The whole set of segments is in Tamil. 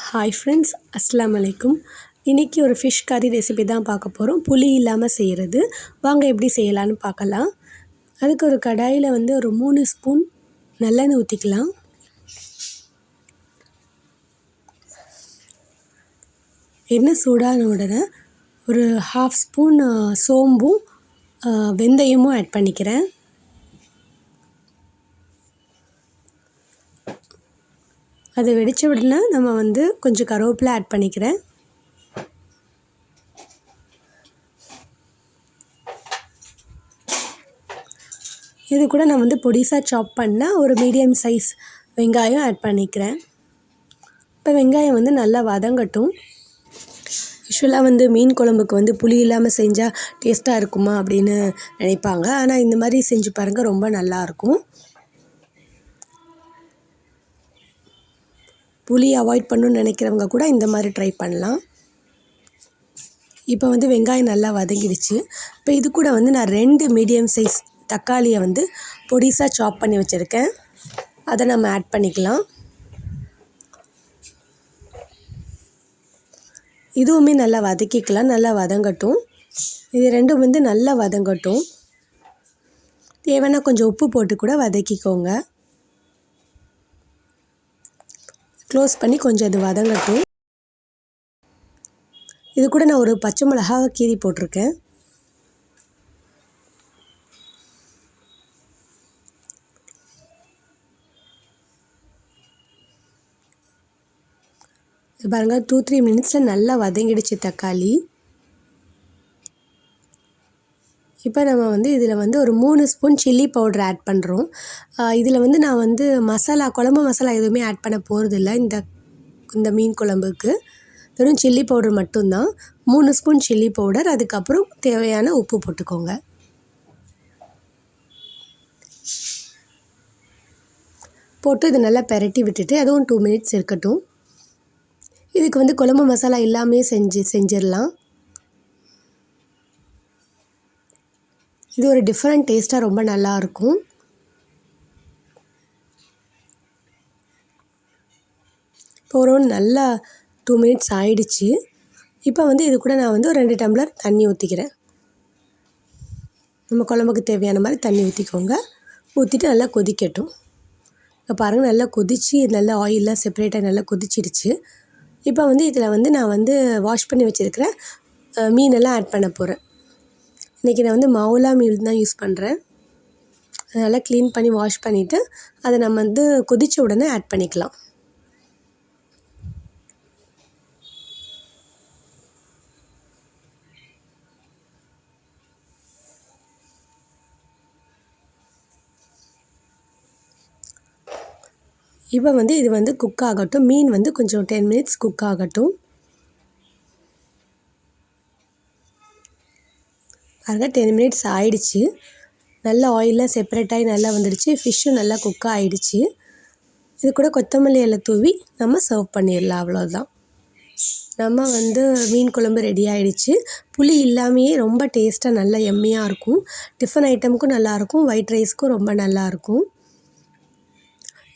ஹாய் ஃப்ரெண்ட்ஸ், அஸ்ஸலாமு அலைக்கும். இன்றைக்கி ஒரு ஃபிஷ் கறி ரெசிபி தான் பார்க்க போகிறோம். புளி இல்லாமல் செய்கிறது. வாங்க எப்படி செய்யலான்னு பார்க்கலாம். அதுக்கு ஒரு கடாயில் ஒரு 3 ஸ்பூன் நல்லெண்ணெய் ஊற்றிக்கலாம். எண்ணெய் சூடான உடனே ஒரு 1/2 ஸ்பூன் சோம்பும் வெந்தயமும் ஆட் பண்ணிக்கிறேன். அதை வெடித்த உடனே நம்ம கொஞ்சம் கருவேப்பிலை ஆட் பண்ணிக்கிறேன். இது கூட நான் பொடிசாக சாப் பண்ண ஒரு மீடியம் சைஸ் வெங்காயம் ஆட் பண்ணிக்கிறேன். இப்போ வெங்காயம் நல்லா வதங்கட்டும். யூஸ்வலாக மீன் குழம்புக்கு புளி இல்லாமல் செஞ்சால் டேஸ்ட்டாக இருக்குமா அப்படின்னு நினைப்பாங்க. ஆனால் இந்த மாதிரி செஞ்சு பாருங்கள், ரொம்ப நல்லாயிருக்கும். புளி அவாய்ட் பண்ணணுன்னு நினைக்கிறவங்க கூட இந்த மாதிரி ட்ரை பண்ணலாம். இப்போ வெங்காயம் நல்லா வதங்கிடுச்சு. இப்போ இது கூட நான் 2 மீடியம் சைஸ் தக்காளியை பொடிசாக சாப் பண்ணி வச்சுருக்கேன். அதை நம்ம ஆட் பண்ணிக்கலாம். இதுவுமே நல்லா வதக்கிக்கலாம். நல்லா வதங்கட்டும். இது ரெண்டும் நல்லா வதங்கட்டும். தேவைன்னா கொஞ்சம் உப்பு போட்டு கூட வதக்கிக்கோங்க. க்ளோஸ் பண்ணி கொஞ்சம் அது வதங்கட்டும். இது கூட நான் ஒரு பச்சை மிளகாவை கீறி போட்டிருக்கேன். இது பாருங்கள், 2-3 மினிட்ஸில் நல்லா வதங்கிடுச்சு தக்காளி. இப்போ நம்ம இதில் ஒரு 3 ஸ்பூன் சில்லி பவுடர் ஆட் பண்ணுறோம். இதில் நான் மசாலா, குழம்பு மசாலா எதுவுமே ஆட் பண்ண போகிறதில்ல. இந்த மீன் குழம்புக்கு வெறும் சில்லி பவுடர் மட்டும்தான். 3 ஸ்பூன் சில்லி பவுடர், அதுக்கப்புறம் தேவையான உப்பு போட்டுக்கோங்க. போட்டு இது நல்லா பெரட்டி விட்டுட்டு அதுவும் 2 மினிட்ஸ் இருக்கட்டும். இதுக்கு குழம்பு மசாலா எல்லாமே செஞ்சிடலாம். இது ஒரு டிஃப்ரெண்ட் டேஸ்ட்டாக ரொம்ப நல்லாயிருக்கும். இப்போ ஒரு நல்லா 2 மினிட்ஸ் ஆயிடுச்சு. இப்போ இது கூட நான் ஒரு 2 டம்ளர் தண்ணி ஊற்றிக்கிறேன். நம்ம குழம்புக்கு தேவையான மாதிரி தண்ணி ஊற்றிக்கோங்க. ஊற்றிட்டு நல்லா கொதிக்கட்டும். இப்போ பாருங்கள், நல்லா கொதித்து நல்லா ஆயிலெலாம் செப்பரேட்டாக நல்லா கொதிச்சிடுச்சு. இப்போ இதில் நான் வாஷ் பண்ணி வச்சுருக்கிற மீனெல்லாம் ஆட் பண்ண போகிறேன். இன்றைக்கி நான் மௌலா மீன் தான் யூஸ் பண்ணுறேன். அதனால் க்ளீன் பண்ணி வாஷ் பண்ணிவிட்டு அதை நம்ம கொதித்த உடனே ஆட் பண்ணிக்கலாம். இப்போ இது குக் ஆகட்டும். மீன் கொஞ்சம் 10 மினிட்ஸ் குக் ஆகட்டும். பாருங்கள், 10 மினிட்ஸ் ஆயிடுச்சு. நல்லா ஆயிலெலாம் செப்பரேட் ஆகி நல்லா வந்துடுச்சு. ஃபிஷ்ஷும் நல்லா குக் ஆகிடுச்சு. இது கூட கொத்தமல்லி இலை தூவி நம்ம சர்வ் பண்ணிடலாம். அவ்வளோதான். நம்ம மீன் குழம்பு ரெடி ஆகிடுச்சு. புளி இல்லாமையே ரொம்ப டேஸ்ட்டாக நல்லா எம்மியாக இருக்கும். டிஃபன் ஐட்டமுக்கும் நல்லாயிருக்கும், ஒயிட் ரைஸ்க்கும் ரொம்ப நல்லாயிருக்கும்.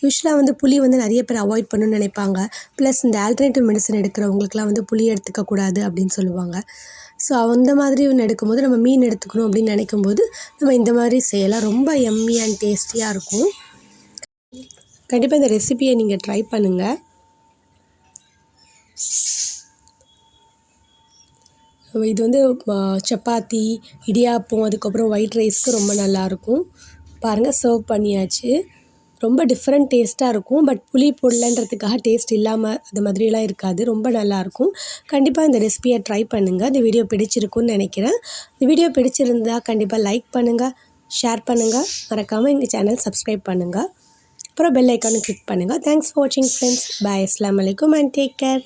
யூஸ்வலாக புளி நிறைய பேர் அவாய்ட் பண்ணணும்னு நினைப்பாங்க. ப்ளஸ் இந்த ஆல்டர்னேட்டிவ் மெடிசன் எடுக்கிறவங்களுக்குலாம் புளி எடுத்துக்கக்கூடாது அப்படின்னு சொல்லுவாங்க. ஸோ அந்த மாதிரி ஒன்று எடுக்கும்போது நம்ம மீன் எடுத்துக்கணும் அப்படின்னு நினைக்கும்போது நம்ம இந்த மாதிரி செய்யலாம். ரொம்ப எம்மி அண்ட் டேஸ்டியாக இருக்கும். கண்டிப்பாக இந்த ரெசிபியை நீங்கள் ட்ரை பண்ணுங்கள். இது சப்பாத்தி, இடியாப்பம், அதுக்கப்புறம் ஒயிட் ரைஸ்க்கு ரொம்ப நல்லாயிருக்கும். பாருங்கள், சர்வ் பண்ணியாச்சு. ரொம்ப டிஃப்ரெண்ட் டேஸ்ட்டாக இருக்கும். பட் புளி போடலன்றதுக்காக டேஸ்ட் இல்லாமல் அது மாதிரிலாம் இருக்காது. ரொம்ப நல்லாயிருக்கும். கண்டிப்பாக இந்த ரெசிபியை ட்ரை பண்ணுங்கள். இந்த வீடியோ பிடிச்சிருக்குன்னு நினைக்கிறேன். இந்த வீடியோ பிடிச்சிருந்தா கண்டிப்பாக லைக் பண்ணுங்கள், ஷேர் பண்ணுங்கள், மறக்காமல் எங்கள் சேனல் சப்ஸ்கிரைப் பண்ணுங்கள். அப்புறம் பெல் ஐக்கானை கிளிக் பண்ணுங்கள். தேங்க்ஸ் ஃபார் வாட்சிங் ஃப்ரெண்ட்ஸ். பாய். அஸ்ஸலாமு அலைக்கும் அண்ட் டேக் கேர்.